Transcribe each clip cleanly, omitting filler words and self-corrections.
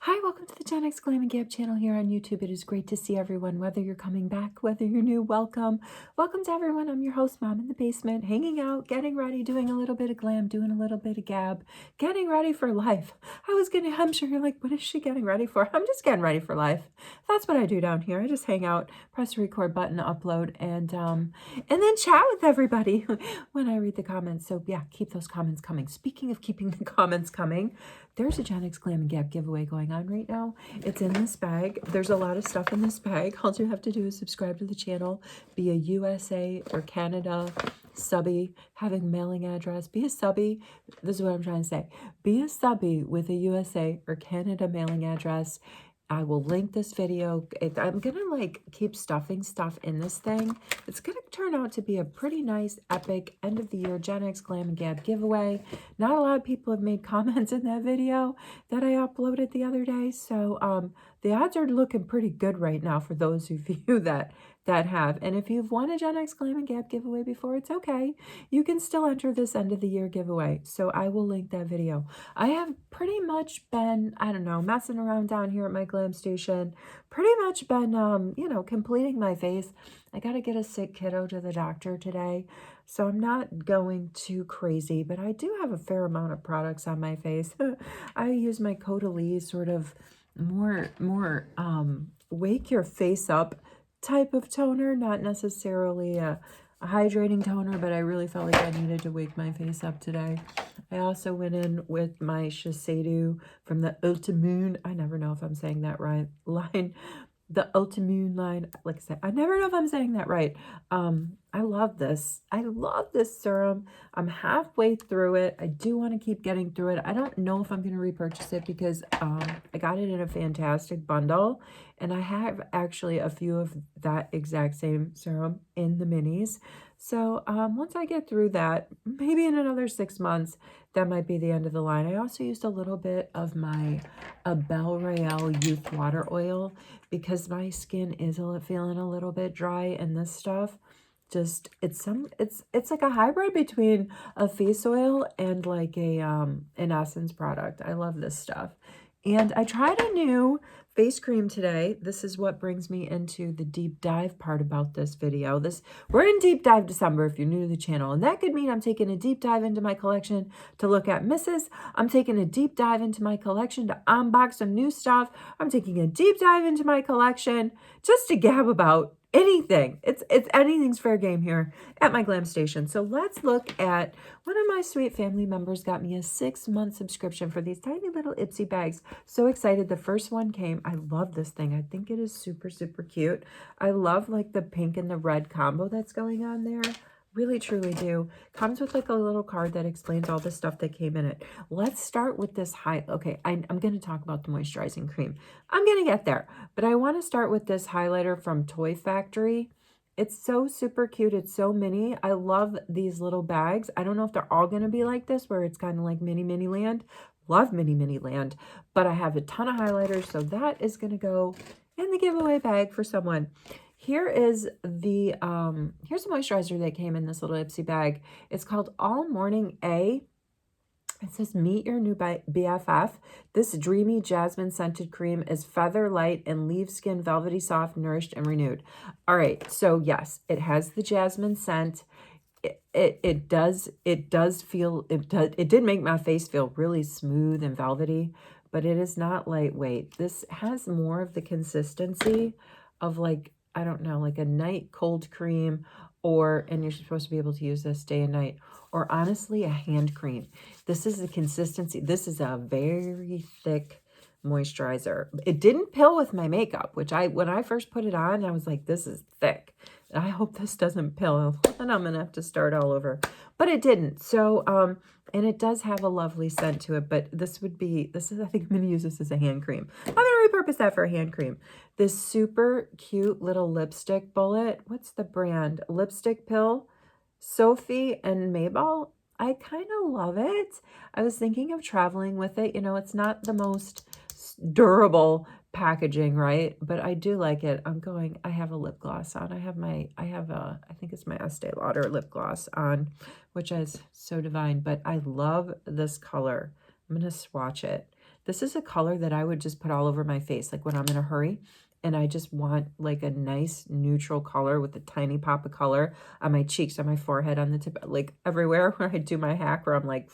Hi, welcome to the Gen X Glam and Gab channel here on YouTube. It is great to see everyone, whether you're coming back, whether you're new, welcome. Welcome to everyone. I'm your host, Mom in the basement, hanging out, getting ready, doing a little bit of glam, doing a little bit of gab, getting ready for life. I'm sure you're like, what is she getting ready for? I'm just getting ready for life. That's what I do down here. I just hang out, press the record button, upload, and then chat with everybody when I read the comments. So yeah, keep those comments coming. Speaking of keeping the comments coming, there's a Gen X Glam and Gab giveaway going on right now. It's in this bag. There's a lot of stuff in this bag. All you have to do is subscribe to the channel, be a USA or Canada subby, having mailing address, be a subby. This is what I'm trying to say. Be a subby with a USA or Canada mailing address. I will link this video. I'm going to like keep stuffing stuff in this thing. It's going to turn out to be a pretty nice, epic end of the year Gen X Glam and Gab giveaway. Not a lot of people have made comments in that video that I uploaded the other day. So the odds are looking pretty good right now for those of you that have. And if you've won a Gen X Glam and Gab giveaway before, it's okay. You can still enter this end of the year giveaway. So I will link that video. I have pretty much been, I don't know, messing around down here at my glam station. Pretty much been, you know, completing my face. I got to get a sick kiddo to the doctor today. So I'm not going too crazy, but I do have a fair amount of products on my face. I use my Caudalie sort of more wake your face up type of toner, not necessarily a hydrating toner, but I really felt like I needed to wake my face up today. I also went in with my Shiseido from the Ultimoon. I never know if I'm saying that right. Line. The Ultimoon line. Like I said, I never know if I'm saying that right. I love this. I love this serum. I'm halfway through it. I do want to keep getting through it. I don't know if I'm going to repurchase it because I got it in a fantastic bundle. And I have actually a few of that exact same serum in the minis. So once I get through that, maybe in another 6 months, that might be the end of the line. I also used a little bit of my Belle Royale Youth Water Oil because my skin is feeling a little bit dry, and this stuff just it's like a hybrid between a face oil and like a an essence product. I love this stuff. And I tried a new face cream today. This is what brings me into the deep dive part about this video. We're in deep dive December if you're new to the channel, and that could mean I'm taking a deep dive into my collection to look at misses. I'm taking a deep dive into my collection to unbox some new stuff. I'm taking a deep dive into my collection just to gab about anything. It's anything's fair game here at my glam station. So let's look at one of my sweet family members got me a 6-month subscription for these tiny little IPSY bags. So excited. The first one came. I love this thing. I think it is super, super cute. I love like the pink and the red combo that's going on there. Really, truly do. Comes with like a little card that explains all the stuff that came in it. Let's start with this Okay, I'm going to talk about the moisturizing cream. I'm going to get there. But I want to start with this highlighter from Toy Factory. It's so super cute. It's so mini. I love these little bags. I don't know if they're all going to be like this, where it's kind of like mini land. Love mini land. But I have a ton of highlighters, so that is going to go in the giveaway bag for someone. Here is the, here's a moisturizer that came in this little IPSY bag. It's called All Morning A. It says, meet your new BFF. This dreamy jasmine scented cream is feather light and leaves skin velvety soft, nourished, and renewed. All right, so yes, it has the jasmine scent. It did make my face feel really smooth and velvety, but it is not lightweight. This has more of the consistency of like, I don't know, like a night cold cream, and you're supposed to be able to use this day and night, or honestly a hand cream. This is the consistency. This is a very thick moisturizer. It didn't pill with my makeup, which when I first put it on, I was like, this is thick. I hope this doesn't pill, and I'm gonna have to start all over. But it didn't. So, and it does have a lovely scent to it, but I think I'm gonna use this as a hand cream. I'm gonna repurpose that for a hand cream. This super cute little lipstick bullet. What's the brand? Lipstick Pill. Sophie and Mabel. I kind of love it. I was thinking of traveling with it. You know, it's not the most durable packaging, right? But I do like it. I have a lip gloss on. I think it's my Estee Lauder lip gloss on, which is so divine. But I love this color. I'm going to swatch it. This is a color that I would just put all over my face, like when I'm in a hurry and I just want like a nice neutral color with a tiny pop of color on my cheeks, on my forehead, on the tip, like everywhere where I do my hack where I'm like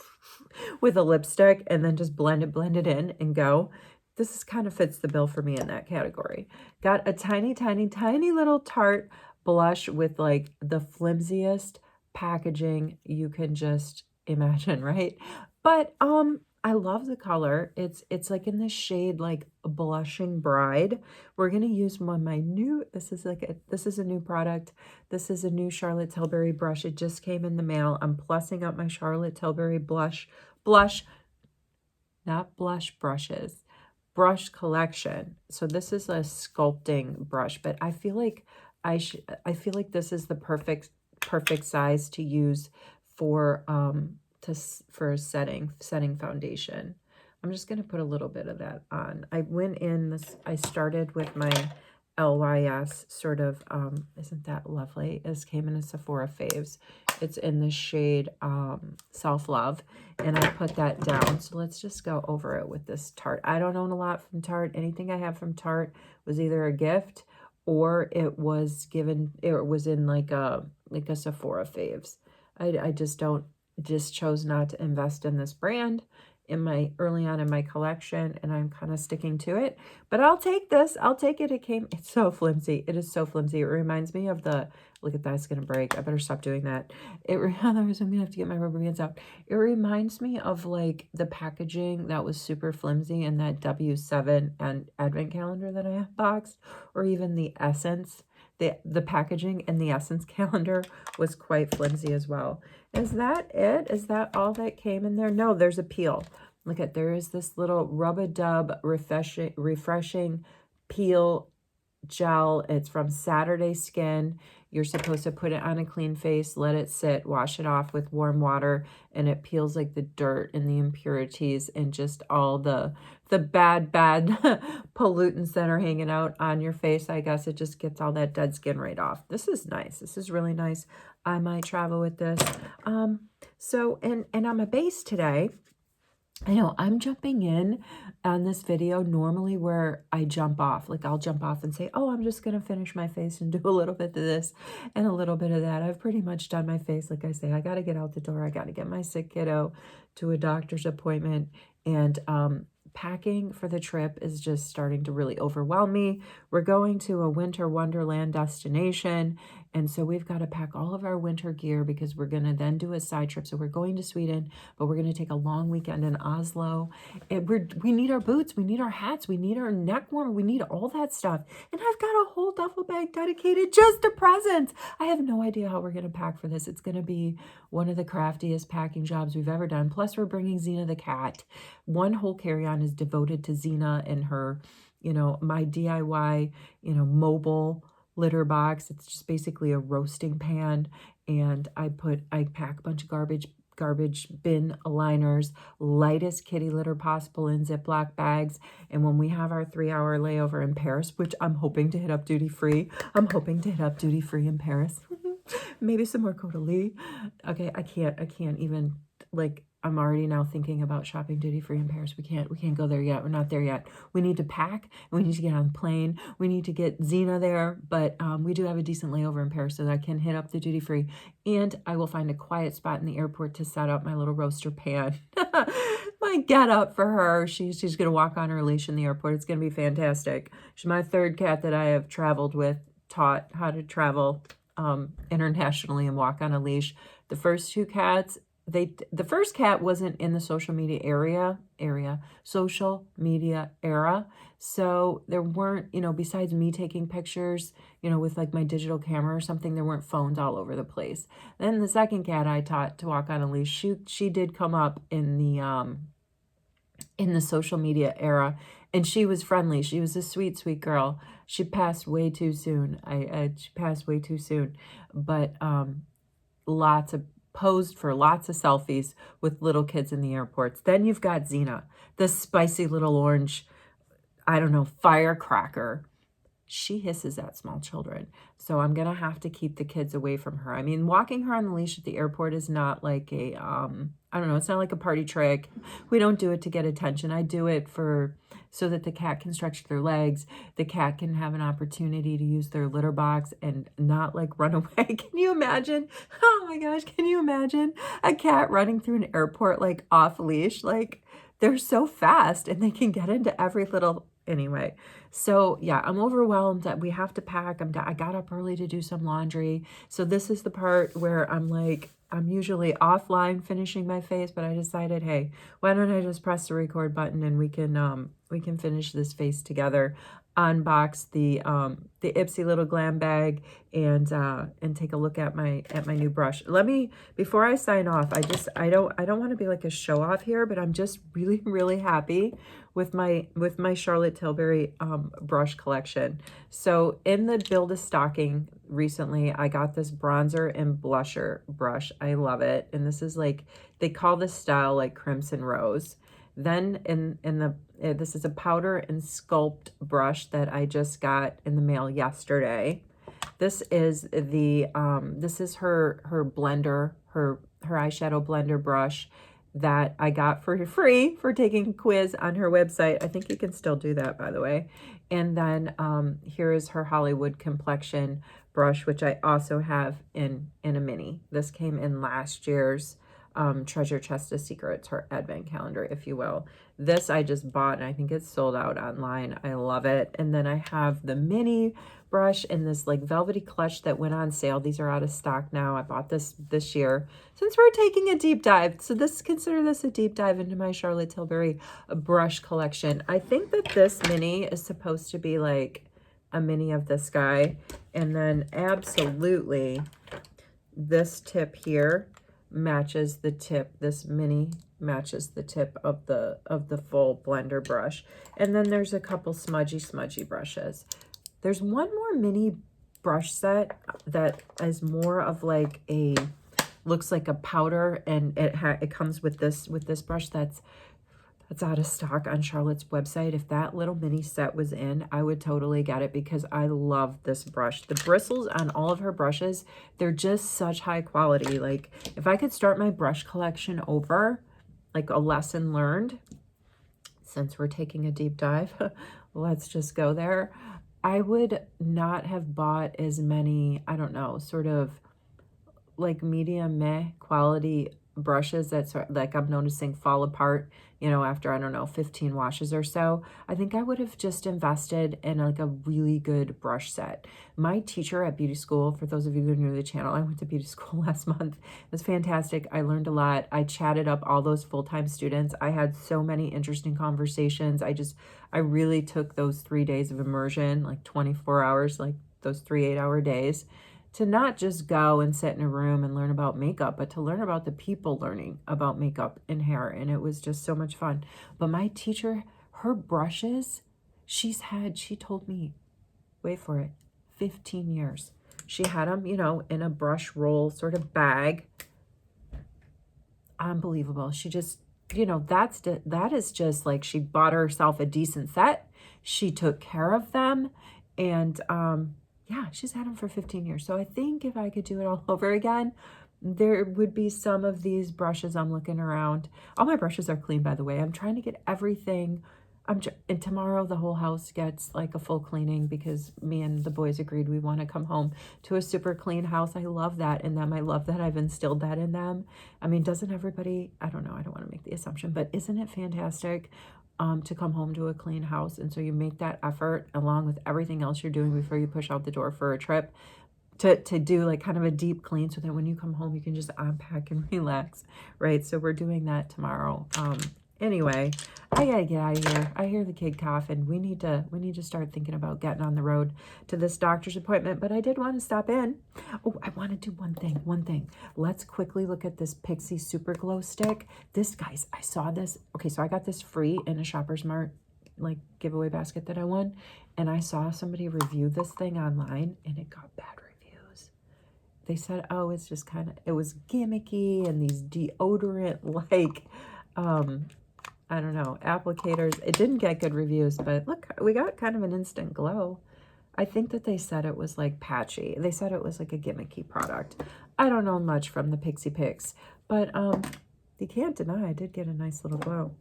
with a lipstick and then just blend it in and go. This is kind of fits the bill for me in that category. Got a tiny, tiny, tiny little Tarte blush with like the flimsiest packaging you can just imagine, right? But I love the color. It's like in the shade like Blushing Bride. We're gonna use one of my new, this is a new product. This is a new Charlotte Tilbury brush. It just came in the mail. I'm plussing up my Charlotte Tilbury blush, not blush brushes, brush collection. So this is a sculpting brush, but I feel like I feel like this is the perfect size to use for for setting foundation. I'm just going to put a little bit of that on. I went in this, I started with my LYS sort of, isn't that lovely? This came in a Sephora Faves. It's in the shade Self Love, and I put that down. So let's just go over it with this Tarte. I don't own a lot from Tarte. Anything I have from Tarte was either a gift or it was given, it was in like a Sephora Faves. I just chose not to invest in this brand early on in my collection, and I'm kind of sticking to it. But I'll take this. I'll take it. It's so flimsy. It is so flimsy. It reminds me of look at that, it's going to break. I better stop doing that. Otherwise I'm going to have to get my rubber bands out. It reminds me of like the packaging that was super flimsy in that W7 and advent calendar that I unboxed, or even the Essence. The packaging in the Essence calendar was quite flimsy as well. Is that it? Is that all that came in there? No, there's a peel. Look at, there is this little rub-a-dub refreshing peel gel. It's from Saturday Skin. You're supposed to put it on a clean face, let it sit, wash it off with warm water, and it peels like the dirt and the impurities and just all the bad pollutants that are hanging out on your face. I guess it just gets all that dead skin right off. This is nice. This is really nice. I might travel with this. So, and on my base today, I know I'm jumping in on this video normally where I jump off. Like I'll jump off and say, oh, I'm just going to finish my face and do a little bit of this and a little bit of that. I've pretty much done my face. Like I say, I got to get out the door. I got to get my sick kiddo to a doctor's appointment. And packing for the trip is just starting to really overwhelm me. We're going to a winter wonderland destination. And so we've got to pack all of our winter gear because we're going to then do a side trip. So we're going to Sweden, but we're going to take a long weekend in Oslo. And we need our boots. We need our hats. We need our neck warmer. We need all that stuff. And I've got a whole duffel bag dedicated just to presents. I have no idea how we're going to pack for this. It's going to be one of the craftiest packing jobs we've ever done. Plus we're bringing Xena the cat. One whole carry-on is devoted to Xena and her, my DIY, mobile litter box. It's just basically a roasting pan, and I pack a bunch of garbage bin aligners, lightest kitty litter possible in Ziploc bags. And when we have our 3-hour layover in Paris, which I'm hoping to hit up duty free in Paris. Maybe some more Caudalie. Okay, I can't even, like, I'm already now thinking about shopping duty-free in Paris. We can't go there yet. We're not there yet. We need to pack, and we need to get on the plane. We need to get Xena there, but we do have a decent layover in Paris so that I can hit up the duty-free, and I will find a quiet spot in the airport to set up my little roaster pan. My get up for her. She's going to walk on her leash in the airport. It's going to be fantastic. She's my third cat that I have traveled with, taught how to travel internationally and walk on a leash. The first two cats, the first cat wasn't in the social media era. So there weren't, besides me taking pictures, with like my digital camera or something, there weren't phones all over the place. Then the second cat I taught to walk on a leash, she did come up in the social media era, and she was friendly. She was a sweet, sweet girl. She passed way too soon. She passed way too soon, but posed for lots of selfies with little kids in the airports. Then you've got Xena, the spicy little orange, I don't know, firecracker. She hisses at small children. So I'm going to have to keep the kids away from her. I mean, walking her on the leash at the airport is not like a I don't know, it's not like a party trick. We don't do it to get attention. I do it so that the cat can stretch their legs. The cat can have an opportunity to use their litter box and not like run away. Can you imagine? Oh my gosh, can you imagine a cat running through an airport like off leash? Like they're so fast and they can get into every little, anyway. So yeah, I'm overwhelmed that we have to pack. I got up early to do some laundry. So this is the part where I'm like, I'm usually offline finishing my face, but I decided, hey, why don't I just press the record button and we can finish this face together, unbox the IPSY little glam bag, and take a look at my new brush. Let me, before I sign off, I don't want to be like a show off here, but I'm just really happy with my Charlotte Tilbury brush collection. So in the build a stocking recently, I got this bronzer and blusher brush. I love it. And this is like, they call this style like Crimson Rose. Then this is a powder and sculpt brush that I just got in the mail yesterday. This is this is her blender, her eyeshadow blender brush that I got for free for taking a quiz on her website. I think you can still do that, by the way. And then here is her Hollywood complexion brush, which I also have in a mini. This came in last year's Treasure Chest of Secrets, her advent calendar, if you will. This I just bought and I think it's sold out online. I love it. And then I have the mini brush in this like velvety clutch that went on sale. These are out of stock now. I bought this year since we're taking a deep dive. So consider this a deep dive into my Charlotte Tilbury brush collection. I think that this mini is supposed to be like a mini of this guy. And then absolutely this tip here matches the tip. This mini matches the tip of the full blender brush. And then there's a couple smudgy brushes. There's one more mini brush set that is more of like a, looks like a powder, and it comes with this brush that's out of stock on Charlotte's website. If that little mini set was in, I would totally get it because I love this brush. The bristles on all of her brushes, they're just such high quality. Like if I could start my brush collection over, like a lesson learned, since we're taking a deep dive, let's just go there. I would not have bought as many, I don't know, sort of like medium meh quality brushes that sort like I'm noticing fall apart, you know, after, I don't know, 15 washes or so. I think I would have just invested in like a really good brush set. My teacher at beauty school, for those of you who are new to the channel, I went to beauty school last month. It was fantastic. I learned a lot. I chatted up all those full-time students. I had so many interesting conversations. I really took those 3 days of immersion, like 24 hours, like those 3 8-hour days, to not just go and sit in a room and learn about makeup, but to learn about the people learning about makeup and hair. And it was just so much fun. But my teacher, her brushes, she told me, wait for it, 15 years. She had them, you know, in a brush roll sort of bag. Unbelievable. She just, you know, that is just like, she bought herself a decent set. She took care of them. And, yeah, she's had them for 15 years. So I think if I could do it all over again, there would be some of these brushes. I'm looking around. All my brushes are clean, by the way. I'm trying to get everything. And tomorrow the whole house gets like a full cleaning because me and the boys agreed we want to come home to a super clean house. I love that in them. I love that I've instilled that in them. I mean, doesn't everybody, I don't know, I don't want to make the assumption, but isn't it fantastic to come home to a clean house? And so you make that effort along with everything else you're doing before you push out the door for a trip to do like kind of a deep clean so that when you come home you can just unpack and relax, right? So we're doing that tomorrow. Anyway, I gotta get out of here. I hear the kid coughing. We need to start thinking about getting on the road to this doctor's appointment. But I did want to stop in. Oh, I want to do one thing. Let's quickly look at this IPSY Super Glow Stick. This, guys, I saw this. Okay, so I got this free in a Shoppers Mart like giveaway basket that I won, and I saw somebody review this thing online, and it got bad reviews. They said, oh, it's just kind of, it was gimmicky and these deodorant like I don't know, applicators. It didn't get good reviews, but look, we got kind of an instant glow. I think that they said it was like patchy. They said it was like a gimmicky product. I don't know much from the IPSY Picks, but You can't deny I did get a nice little glow.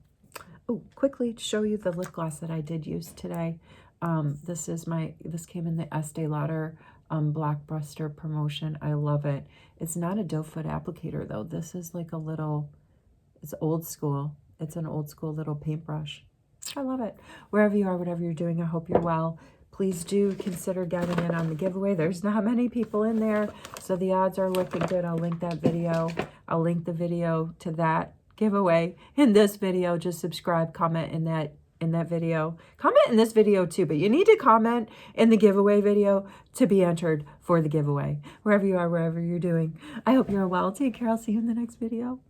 Oh, quickly to show you the lip gloss that I did use today. This came in the Estee Lauder Blockbuster promotion. I love it. It's not a doe foot applicator though. This is like a little, it's old school. It's an old school little paintbrush. I love it. Wherever you are, whatever you're doing, I hope you're well. Please do consider getting in on the giveaway. There's not many people in there, so the odds are looking good. I'll link that video. I'll link the video to that giveaway in this video. Just subscribe, comment in that video. Comment in this video too, but you need to comment in the giveaway video to be entered for the giveaway. Wherever you are, wherever you're doing. I hope you're well. Take care. I'll see you in the next video.